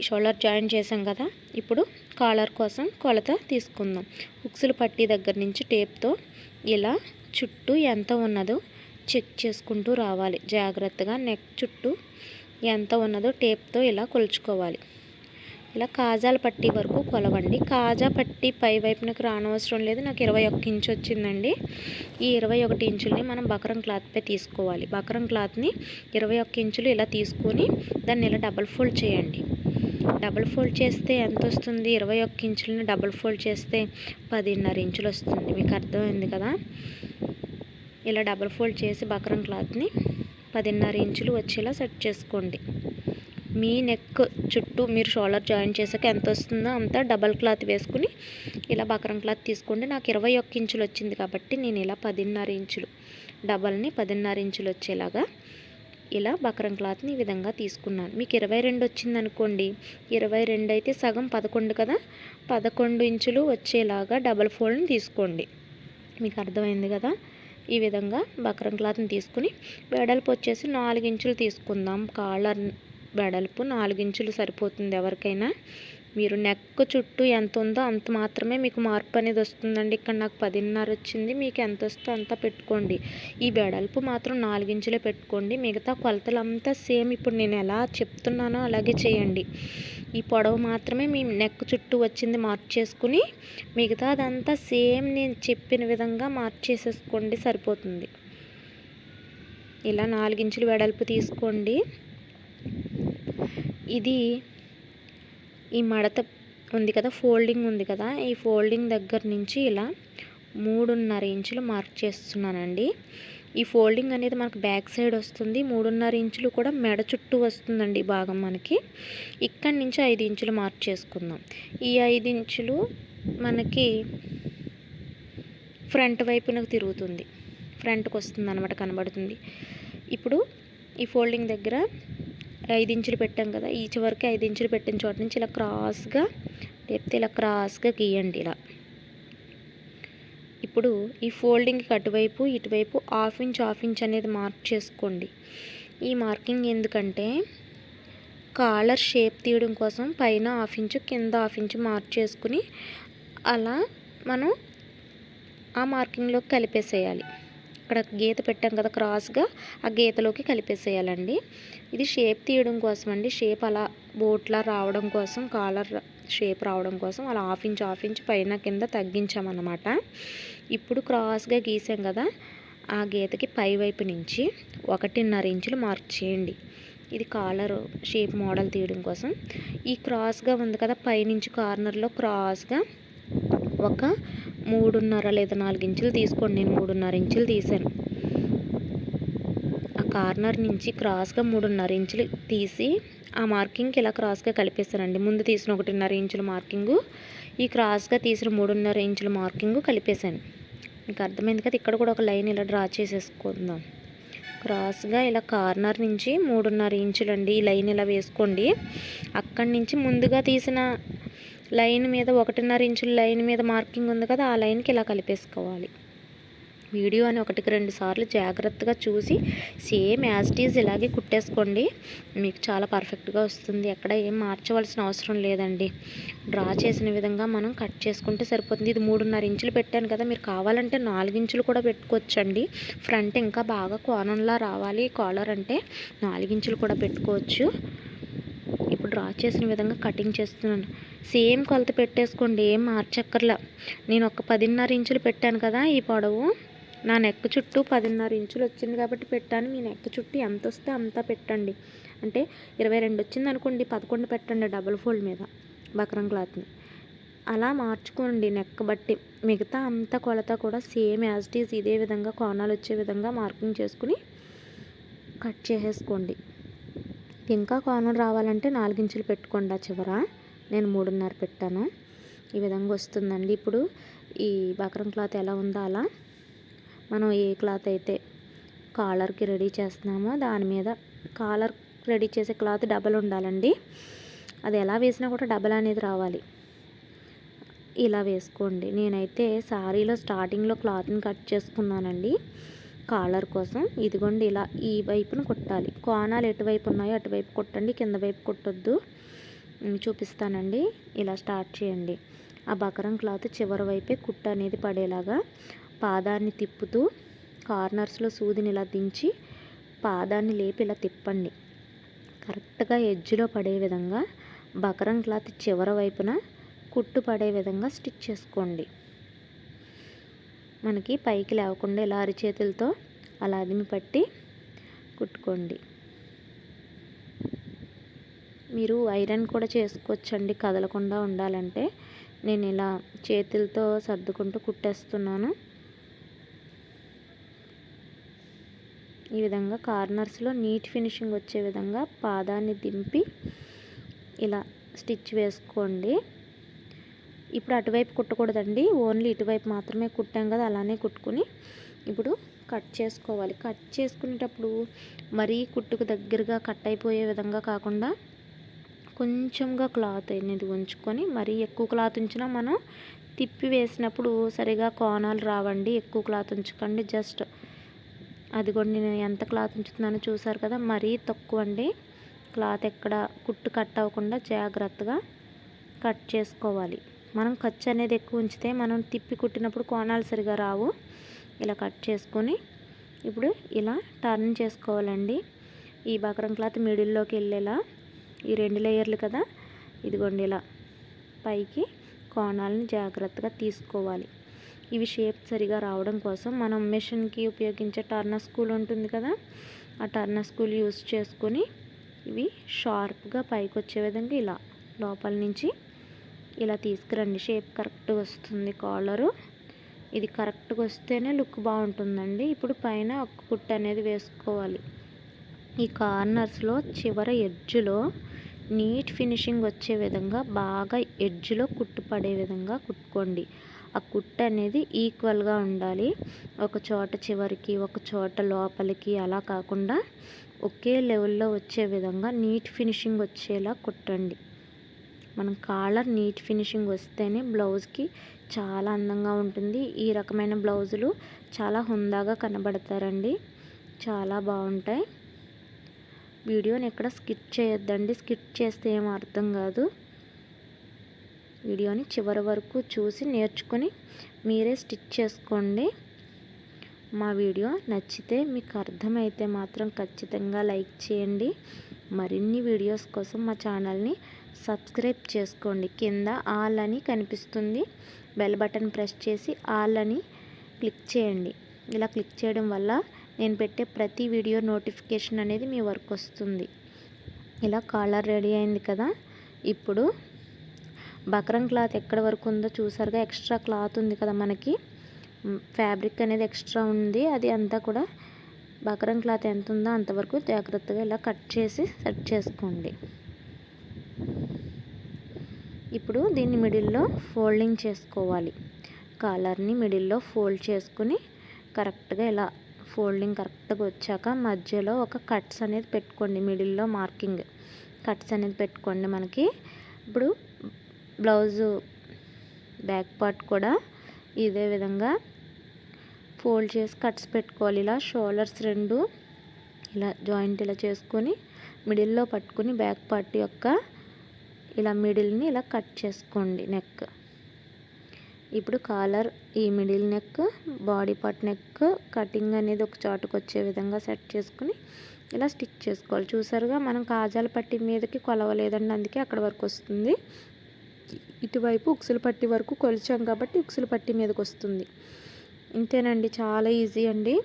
షోల్డర్ జాయిన్ చేసాం కదా. ఇప్పుడు కాలర్ కోసం కొలత తీసుకుందాం. హుక్స్ల పట్టీ దగ్గర నుంచి టేప్తో ఇలా చుట్టూ ఎంత ఉన్నదో చెక్ చేసుకుంటూ రావాలి. జాగ్రత్తగా నెక్ చుట్టూ ఎంత ఉన్నదో టేప్తో ఇలా కొలుచుకోవాలి. ఇలా కాజాల పట్టీ వరకు కొలవండి. కాజా పట్టీ పై వైపునకు రానవసరం లేదు. నాకు 21 ఇంచు వచ్చిందండి. ఈ 21 ఇంచుల్ని మనం బకరం క్లాత్పై తీసుకోవాలి. బకరం క్లాత్ని 21 ఇంచులు ఇలా తీసుకొని దాన్ని ఇలా డబల్ ఫోల్డ్ చేయండి. డబుల్ ఫోల్డ్ చేస్తే ఎంత వస్తుంది? 21 ఇంచులని డబుల్ ఫోల్డ్ చేస్తే 10.5 ఇంచులు వస్తుంది. మీకు అర్థమైంది కదా? ఇలా డబుల్ ఫోల్డ్ చేసి బక్రం క్లాత్ని 10.5 ఇంచులు వచ్చేలా సెట్ చేసుకోండి. మీ నెక్ చుట్టూ మీరు షోల్డర్ జాయిన్ చేసాక ఎంత వస్తుందో అంత డబల్ క్లాత్ వేసుకుని ఇలా బక్రం క్లాత్ తీసుకోండి. నాకు 21 ఇంచులు వచ్చింది కాబట్టి నేను ఇలా 10.5 ఇంచులు డబల్ని 10.5 ఇంచులు వచ్చేలాగా ఇలా బక్రం క్లాత్ని ఈ విధంగా తీసుకున్నాను. మీకు 22 వచ్చింది అనుకోండి, 22 అయితే సగం 11 కదా, 11 ఇంచులు వచ్చేలాగా డబల్ ఫోల్డ్ని తీసుకోండి. మీకు అర్థమైంది కదా? ఈ విధంగా బక్రం క్లాత్ని తీసుకుని వెడల్పు వచ్చేసి 4 ఇంచులు తీసుకుందాం. కాలర్ వెడల్పు 4 ఇంచులు సరిపోతుంది ఎవరికైనా. మీరు నెక్ చుట్టూ ఎంత ఉందో అంత మాత్రమే మీకు మార్పు అనేది వస్తుందండి. ఇక్కడ నాకు 10.5 వచ్చింది, మీకు ఎంత వస్తుందో అంతా పెట్టుకోండి. ఈ వెడల్పు మాత్రం 4 ఇంచులే పెట్టుకోండి. మిగతా కొలతలు అంతా సేమ్ ఇప్పుడు నేను ఎలా చెప్తున్నానో అలాగే చేయండి. ఈ పొడవు మాత్రమే మీ నెక్ చుట్టూ వచ్చింది మార్క్ చేసుకుని మిగతా అదంతా సేమ్ నేను చెప్పిన విధంగా మార్క్ చేసేసుకోండి, సరిపోతుంది. ఇలా 4 ఇంచులు వెడల్పు తీసుకోండి. ఇది ఈ మడత ఉంది కదా, ఫోల్డింగ్ ఉంది కదా, ఈ ఫోల్డింగ్ దగ్గర నుంచి ఇలా 3.5 ఇంచులు మార్క్ చేస్తున్నానండి. ఈ ఫోల్డింగ్ అనేది మనకు బ్యాక్ సైడ్ వస్తుంది. 3.5 ఇంచులు కూడా మెడ చుట్టూ వస్తుందండి ఈ భాగం మనకి. ఇక్కడి నుంచి 5 ఇంచులు మార్క్ చేసుకుందాం. ఈ 5 ఇంచులు మనకి ఫ్రంట్ వైపునకు తిరుగుతుంది, ఫ్రంట్కి వస్తుంది అన్నమాట, కనబడుతుంది. ఇప్పుడు ఈ ఫోల్డింగ్ దగ్గర 5 ఇంచులు పెట్టాం కదా, ఈ చివరికి 5 ఇంచులు పెట్టిన చోట నుంచి ఇలా క్రాస్గా లేకపోతే ఇలా క్రాస్గా గీయండి ఇలా. ఇప్పుడు ఈ ఫోల్డింగ్కి అటువైపు ఇటువైపు హాఫ్ ఇంచ్ అనేది మార్క్ చేసుకోండి. ఈ మార్కింగ్ ఎందుకంటే కాలర్ షేప్ తీయడం కోసం పైన హాఫ్ ఇంచు కింద హాఫ్ ఇంచు మార్క్ చేసుకుని అలా మనం ఆ మార్కింగ్లోకి కలిపేసేయాలి. ఇక్కడ గీత పెట్టాం కదా క్రాస్గా, ఆ గీతలోకి కలిపేసేయాలండి. ఇది షేప్ తీయడం కోసం అండి. షేప్ అలా బోట్లా రావడం కోసం, కాలర్ షేప్ రావడం కోసం అలా హాఫ్ ఇంచ్ పైన కింద తగ్గించామన్నమాట. ఇప్పుడు క్రాస్గా గీసాం కదా, ఆ గీతకి పై వైపు నుంచి 1.5 ఇంచులు మార్క్ చేయండి. ఇది కాలర్ షేప్ మోడల్ తీయడం కోసం. ఈ క్రాస్గా ఉంది కదా, పైనుంచి కార్నర్లో క్రాస్గా ఒక 3.5 లేదా 4 ఇంచులు తీసుకోండి. నేను 3.5 ఇంచులు తీసాను. ఆ కార్నర్ నుంచి క్రాస్గా 3.5 ఇంచులు తీసి ఆ మార్కింగ్కి ఇలా క్రాస్గా కలిపేసానండి. ముందు తీసిన 1.5 ఇంచుల మార్కింగు, ఈ క్రాస్గా తీసిన 3.5 ఇంచుల మార్కింగు కలిపేశాను. మీకు అర్థమైంది కదా? ఇక్కడ కూడా ఒక లైన్ ఇలా డ్రా చేసేసుకుందాం. క్రాస్గా ఇలా కార్నర్ నుంచి 3.5 ఇంచులు అండి ఈ లైన్ ఇలా వేసుకోండి. అక్కడి నుంచి ముందుగా తీసిన లైన్ మీద 1.5 ఇంచుల లైన్ మీద మార్కింగ్ ఉంది కదా, ఆ లైన్కి ఇలా కలిపేసుకోవాలి. వీడియోని 1-2 సార్లు జాగ్రత్తగా చూసి సేమ్ యాజ్ ఇట్ ఈజ్ ఇలాగే కుట్టేసుకోండి. మీకు చాలా పర్ఫెక్ట్గా వస్తుంది. ఎక్కడ ఏం మార్చవలసిన అవసరం లేదండి. డ్రా చేసిన విధంగా మనం కట్ చేసుకుంటే సరిపోతుంది. ఇది 3.5 ఇంచులు పెట్టాను కదా, మీరు కావాలంటే 4 ఇంచులు కూడా పెట్టుకోవచ్చండి. ఫ్రంట్ ఇంకా బాగా కోణంలా రావాలి కాలర్ అంటే 4 ఇంచులు కూడా పెట్టుకోవచ్చు. ఇప్పుడు డ్రా చేసిన విధంగా కటింగ్ చేస్తున్నాను. సేమ్ కొలత పెట్టేసుకోండి, ఏం మార్చక్కర్లా. నేను ఒక 10.5 ఇంచులు పెట్టాను కదా ఈ పొడవు, నా నెక్ చుట్టూ 10.5 ఇంచులు వచ్చింది కాబట్టి పెట్టాను. మీ నెక్ చుట్టూ ఎంత వస్తే అంతా పెట్టండి. అంటే 22 వచ్చింది అనుకోండి, 11 పెట్టండి డబుల్ ఫోల్డ్ మీద బక్రం క్లాత్ని. అలా మార్చుకోండి నెక్ బట్టి. మిగతా అంతా కొలత కూడా సేమ్ యాజ్ ఇట్ ఈజ్ ఇదే విధంగా కోణాలు వచ్చే విధంగా మార్కింగ్ చేసుకుని కట్ చేసేసుకోండి. ఇంకా కోణం రావాలంటే 4 ఇంచులు పెట్టుకోండి ఆ చివర. నేను 3.5 పెట్టాను. ఈ విధంగా వస్తుందండి. ఇప్పుడు ఈ బక్రం క్లాత్ ఎలా ఉందో అలా మనం ఏ క్లాత్ అయితే కాలర్కి రెడీ చేస్తున్నామో దాని మీద, కాలర్ రెడీ చేసే క్లాత్ డబల్ ఉండాలండి. అది ఎలా వేసినా కూడా డబల్ అనేది రావాలి. ఇలా వేసుకోండి. నేనైతే శారీలో స్టార్టింగ్లో క్లాత్ని కట్ చేసుకున్నానండి కాలర్ కోసం. ఇదిగోండి ఇలా ఈ వైపున కుట్టాలి. కోణాలు ఎటువైపు ఉన్నాయో అటువైపు కుట్టండి, కింద వైపు కుట్టొద్దు. చూపిస్తానండి. ఇలా స్టార్ట్ చేయండి. ఆ బకరం క్లాత్ చివరి వైపే కుట్టు అనేది పడేలాగా పాదాన్ని తిప్పుతూ కార్నర్స్లో సూదిని ఇలా దించి పాదాన్ని లేపి ఇలా తిప్పండి. కరెక్ట్గా ఎడ్జ్లో పడే విధంగా బకరం క్లాత్ చివరి వైపున కుట్టు పడే విధంగా స్టిచ్ చేసుకోండి. మనకి పైకి లేవకుండా ఇలా అరిచేతులతో అలా అదిమి పట్టి కుట్టుకోండి. మీరు ఐరన్ కూడా చేసుకోవచ్చండి కదలకుండా ఉండాలంటే. నేను ఇలా చేతులతో సర్దుకుంటూ కుట్టేస్తున్నాను. ఈ విధంగా కార్నర్స్లో నీట్ ఫినిషింగ్ వచ్చే విధంగా పాదాన్ని దింపి ఇలా స్టిచ్ వేసుకోండి. ఇప్పుడు అటువైపు కుట్టకూడదండి, ఓన్లీ ఇటువైపు మాత్రమే కుట్టాం కదా, అలానే కుట్టుకుని ఇప్పుడు కట్ చేసుకోవాలి. కట్ చేసుకునేటప్పుడు మరీ కుట్టుకు దగ్గరగా కట్ అయిపోయే విధంగా కాకుండా కొంచెంగా క్లాత్ అనేది ఉంచుకొని, మరీ ఎక్కువ క్లాత్ ఉంచినా మనం తిప్పి వేసినప్పుడు సరిగా కోణాలు రావండి. ఎక్కువ క్లాత్ ఉంచకండి. జస్ట్ అదిగోండి నేను ఎంత క్లాత్ ఉంచుతున్నానో చూసారు కదా, మరీ తక్కువ అండి. క్లాత్ ఎక్కడ కుట్టు కట్ అవ్వకుండా జాగ్రత్తగా కట్ చేసుకోవాలి. మనం ఖర్చు అనేది ఎక్కువ ఉంచితే మనం తిప్పి కుట్టినప్పుడు కోణాలు సరిగా రావు. ఇలా కట్ చేసుకొని ఇప్పుడు ఇలా టర్న్ చేసుకోవాలండి. ఈ బక్రం క్లాత్ మిడిల్లోకి వెళ్ళేలా ఈ 2 లేయర్లు కదా, ఇదిగోండి ఇలా పైకి కోణాలను జాగ్రత్తగా తీసుకోవాలి. ఇవి షేప్ సరిగా రావడం కోసం మనం మెషిన్కి ఉపయోగించే టర్నర్ స్కూల్ ఉంటుంది కదా, ఆ టర్నర్ స్కూల్ యూస్ చేసుకొని ఇవి షార్ప్గా పైకి వచ్చే విధంగా ఇలా లోపల నుంచి ఇలా తీసుకురండి. షేప్ కరెక్ట్గా వస్తుంది. కాలరు ఇది కరెక్ట్గా వస్తేనే లుక్ బాగుంటుందండి. ఇప్పుడు పైన ఒక కుట్టు అనేది వేసుకోవాలి. ఈ కార్నర్స్లో చివర ఎడ్జ్లో నీట్ ఫినిషింగ్ వచ్చే విధంగా బాగా ఎడ్జ్లో కుట్టు పడే విధంగా కుట్టుకోండి. ఆ కుట్టు అనేది ఈక్వల్గా ఉండాలి. ఒక చోట చివరికి, ఒక చోట లోపలికి అలా కాకుండా ఒకే లెవెల్లో వచ్చే విధంగా నీట్ ఫినిషింగ్ వచ్చేలా కుట్టండి. మనం కాలర్ నీట్ ఫినిషింగ్ వస్తేనే బ్లౌజ్కి చాలా అందంగా ఉంటుంది. ఈ రకమైన బ్లౌజులు చాలా హుందాగా కనబడతారండి, చాలా బాగుంటాయి. వీడియోని ఎక్కడ స్కిప్ చేయొద్దండి, స్కిప్ చేస్తే ఏం అర్థం కాదు. వీడియోని చివరి వరకు చూసి నేర్చుకొని మీరే స్టిచ్ చేసుకోండి. మా వీడియో నచ్చితే మీకు అర్థమైతే మాత్రం ఖచ్చితంగా లైక్ చేయండి. మరిన్ని వీడియోస్ కోసం మా ఛానల్ని సబ్స్క్రైబ్ చేసుకోండి. కింద ఆల్ అని కనిపిస్తుంది, బెల్ బటన్ ప్రెస్ చేసి ఆల్ అని క్లిక్ చేయండి. ఇలా క్లిక్ చేయడం వల్ల నేను పెట్టే ప్రతి వీడియో నోటిఫికేషన్ అనేది మీ వరకు వస్తుంది. ఇలా కాలర్ రెడీ అయింది కదా, ఇప్పుడు బక్రం క్లాత్ ఎక్కడి వరకు ఉందో చూసారుగా, ఎక్స్ట్రా క్లాత్ ఉంది కదా, మనకి ఫ్యాబ్రిక్ అనేది ఎక్స్ట్రా ఉంది. అది అంతా కూడా బక్రం క్లాత్ ఎంత ఉందో అంతవరకు జాగ్రత్తగా ఇలా కట్ చేసి సెట్ చేసుకోండి. ఇప్పుడు దీన్ని మిడిల్లో ఫోల్డింగ్ చేసుకోవాలి. కాలర్ని మిడిల్లో ఫోల్డ్ చేసుకుని కరెక్ట్గా ఇలా ఫోల్డింగ్ కరెక్ట్గా వచ్చాక మధ్యలో ఒక కట్స్ అనేది పెట్టుకోండి. మిడిల్లో మార్కింగ్ కట్స్ అనేది పెట్టుకోండి. మనకి ఇప్పుడు బ్లౌజు బ్యాక్ పార్ట్ కూడా ఇదే విధంగా ఫోల్డ్ చేసి కట్స్ పెట్టుకోవాలి. ఇలా షోల్డర్స్ 2 ఇలా జాయింట్ ఇలా చేసుకొని మిడిల్లో పట్టుకుని బ్యాక్ పార్ట్ యొక్క ఇలా మిడిల్ని ఇలా కట్ చేసుకోండి. నెక్ ఇప్పుడు కాలర్ ఈ middle neck, body part neck cutting అనేది ఒక చాటుకు వచ్చే విధంగా సెట్ చేసుకుని ఇలా స్టిచ్ చేసుకోవాలి. చూసారుగా, మనం కాజాల పట్టి మీదకి కొలవలేదండి, అందుకే అక్కడ వరకు వస్తుంది. ఇటువైపు ఉక్సుల పట్టి వరకు కొలిచాం కాబట్టి ఉక్సుల పట్టి మీదకి వస్తుంది. ఇంతేనండి, చాలా ఈజీ అండి.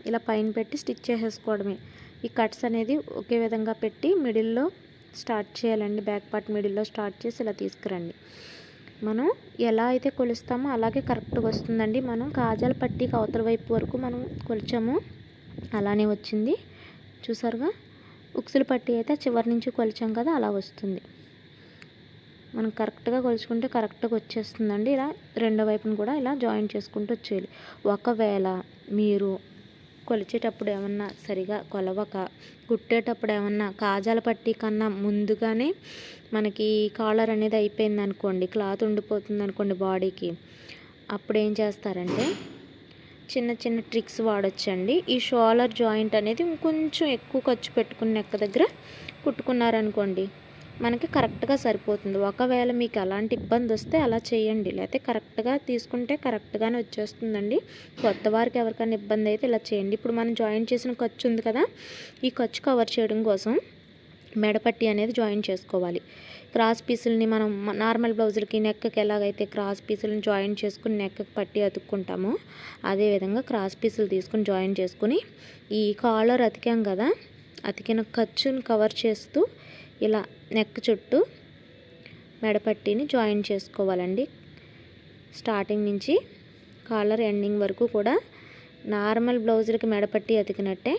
ఇలా పైన పెట్టి స్టిచ్ చేసేసుకోవడమే. ఈ కట్స్ అనేది ఒకే విధంగా పెట్టి మిడిల్లో స్టార్ట్ చేయాలండి. బ్యాక్ పార్ట్ మిడిల్లో స్టార్ట్ చేసి ఇలా తీసుకురండి. మనం ఎలా అయితే కొలుస్తామో అలాగే కరెక్ట్గా వస్తుందండి. మనం కాజాల పట్టీకి అవతల వైపు వరకు మనం కొలిచాము, అలానే వచ్చింది. చూసారుగా, ఉక్సుల పట్టీ అయితే చివరి నుంచి కొలిచాం కదా, అలా వస్తుంది. మనం కరెక్ట్గా కొలుచుకుంటే కరెక్ట్గా వచ్చేస్తుందండి. ఇలా రెండో వైపును కూడా ఇలా జాయిన్ చేసుకుంటూ వచ్చేయాలి. ఒకవేళ మీరు కొలిచేటప్పుడు ఏమన్నా సరిగా కొలవక కుట్టేటప్పుడు ఏమన్నా కాజాల పట్టీ కన్నా ముందుగానే మనకి కాలర్ అనేది అయిపోయింది అనుకోండి, క్లాత్ ఉండిపోతుంది అనుకోండి బాడీకి, అప్పుడు ఏం చేస్తారంటే చిన్న చిన్న ట్రిక్స్ వాడొచ్చండి. ఈ షోల్డర్ జాయింట్ అనేది ఇంకొంచెం ఎక్కువ ఖర్చు పెట్టుకుని నెక్క దగ్గర కుట్టుకున్నారనుకోండి, మనకి కరెక్ట్గా సరిపోతుంది. ఒకవేళ మీకు అలాంటి ఇబ్బంది వస్తే అలా చేయండి, లేకపోతే కరెక్ట్గా తీసుకుంటే కరెక్ట్గానే వచ్చేస్తుందండి. కొత్త వారికి ఎవరికైనా ఇబ్బంది అయితే ఇలా చేయండి. ఇప్పుడు మనం జాయిన్ చేసిన ఖర్చు ఉంది కదా, ఈ ఖర్చు కవర్ చేయడం కోసం మెడపట్టి అనేది జాయిన్ చేసుకోవాలి. క్రాస్ పీసులని మనం నార్మల్ బ్లౌజులకి నెక్కకి ఎలాగైతే క్రాస్ పీసులను జాయిన్ చేసుకుని నెక్కకి పట్టి అతుక్కుంటామో, అదేవిధంగా క్రాస్ పీసులు తీసుకుని జాయిన్ చేసుకుని ఈ కాలర్ అతికాం కదా, అతికిన ఖర్చును కవర్ చేస్తూ ఇలా నెక్ చుట్టూ మెడపట్టిని జాయిన్ చేసుకోవాలండి. స్టార్టింగ్ నుంచి కాలర్ ఎండింగ్ వరకు కూడా నార్మల్ బ్లౌజులకి మెడపట్టి అతికినట్టే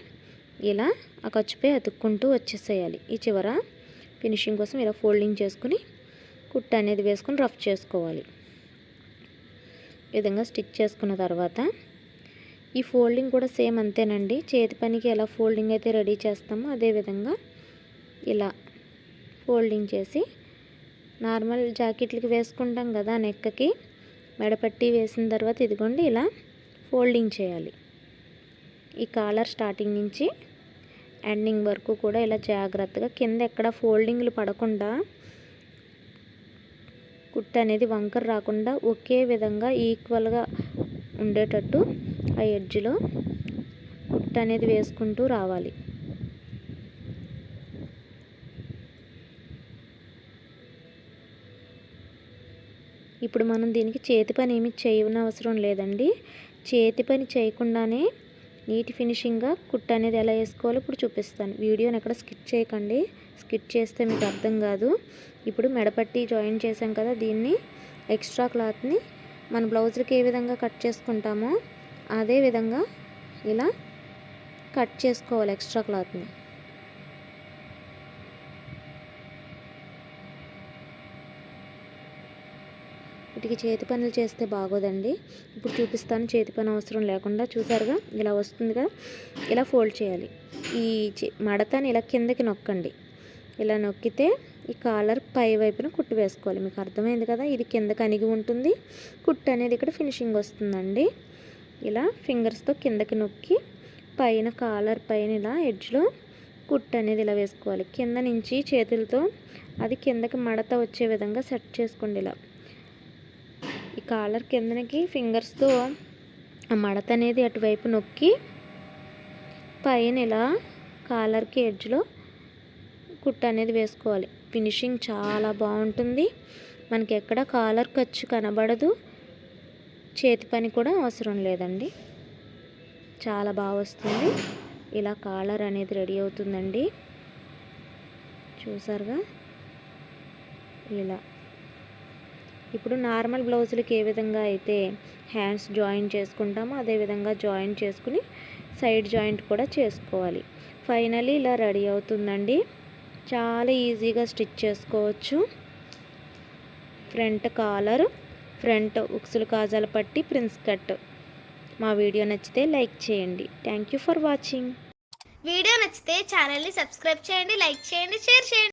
ఇలా ఆ ఖర్చుపై అతుక్కుంటూ వచ్చేసేయాలి. ఈ చివర ఫినిషింగ్ కోసం ఇలా ఫోల్డింగ్ చేసుకుని కుట్టు అనేది వేసుకొని రఫ్ చేసుకోవాలి. ఈ విధంగా స్టిచ్ చేసుకున్న తర్వాత ఈ ఫోల్డింగ్ కూడా సేమ్ అంతేనండి. చేతి పనికి ఎలా ఫోల్డింగ్ అయితే రెడీ చేస్తామో అదేవిధంగా ఇలా ఫోల్డింగ్ చేసి నార్మల్ జాకెట్లకి వేసుకుంటాం కదా, నెక్కకి మెడపట్టి వేసిన తర్వాత ఇదిగోండి ఇలా ఫోల్డింగ్ చేయాలి. ఈ కాలర్ స్టార్టింగ్ నుంచి ఎండింగ్ వరకు కూడా ఇలా జాగ్రత్తగా కింద ఎక్కడ ఫోల్డింగ్లు పడకుండా కుట్టు అనేది వంకర రాకుండా ఒకే విధంగా ఈక్వల్గా ఉండేటట్టు ఆ ఎడ్జ్లో కుట్టు అనేది వేసుకుంటూ రావాలి. ఇప్పుడు మనం దీనికి చేతి పని ఏమి చేయనవసరం లేదండి. చేతి పని చేయకుండానే నీట్ ఫినిషింగ్గా కుట్టు అనేది ఎలా వేసుకోవాలో ఇప్పుడు చూపిస్తాను. వీడియోని ఎక్కడ స్కిప్ చేయకండి, స్కిప్ చేస్తే మీకు అర్థం కాదు. ఇప్పుడు మెడపట్టి జాయిన్ చేసాం కదా, దీన్ని ఎక్స్ట్రా క్లాత్ని మన బ్లౌజ్కి ఏ విధంగా కట్ చేసుకుంటామో అదే విధంగా ఇలా కట్ చేసుకోవాలి ఎక్స్ట్రా క్లాత్ని. వీటికి చేతి పనులు చేస్తే బాగోదండి. ఇప్పుడు చూపిస్తాను చేతి పని అవసరం లేకుండా. చూసారుగా ఇలా వస్తుంది కదా, ఇలా ఫోల్డ్ చేయాలి. ఈ మడతని ఇలా కిందకి నొక్కండి. ఇలా నొక్కితే ఈ కాలర్ పై వైపున కుట్టు వేసుకోవాలి. మీకు అర్థమైంది కదా, ఇది కిందకి అణిగి ఉంటుంది, కుట్టు అనేది ఇక్కడ ఫినిషింగ్ వస్తుందండి. ఇలా ఫింగర్స్తో కిందకి నొక్కి పైన కాలర్ పైన ఇలా ఎడ్జ్లో కుట్టు అనేది ఇలా వేసుకోవాలి. కింద నుంచి చేతులతో అది కిందకి మడత వచ్చే విధంగా సెట్ చేసుకోండి. ఇలా ఈ కాలర్ కిందకి ఫింగర్స్తో ఆ మడత అనేది అటువైపు నొక్కి పైన ఇలా కాలర్కి ఎడ్జ్లో కుట్టు అనేది వేసుకోవాలి. ఫినిషింగ్ చాలా బాగుంటుంది. మనకి ఎక్కడ కాలర్ ఖర్చు కనబడదు, చేతి పని కూడా అవసరం లేదండి. చాలా బాగా వస్తుంది. ఇలా కాలర్ అనేది రెడీ అవుతుందండి. చూసారుగా ఇలా. ఇప్పుడు నార్మల్ బ్లౌజులకి ఏ విధంగా అయితే హ్యాండ్స్ జాయిన్ చేసుకుంటామో అదేవిధంగా జాయిన్ చేసుకుని సైడ్ జాయింట్ కూడా చేసుకోవాలి. ఫైనల్లీ ఇలా రెడీ అవుతుందండి. చాలా ఈజీగా స్టిచ్ చేసుకోవచ్చు. ఫ్రంట్ కాలర్, ఫ్రంట్ ఉక్సులు కాజాల పట్టి, ప్రిన్స్ కట్. మా వీడియో నచ్చితే లైక్ చేయండి. Thank you for watching. Video నచ్చితే ఛానల్ని సబ్స్క్రైబ్ చేయండి, లైక్ చేయండి, షేర్ చేయండి.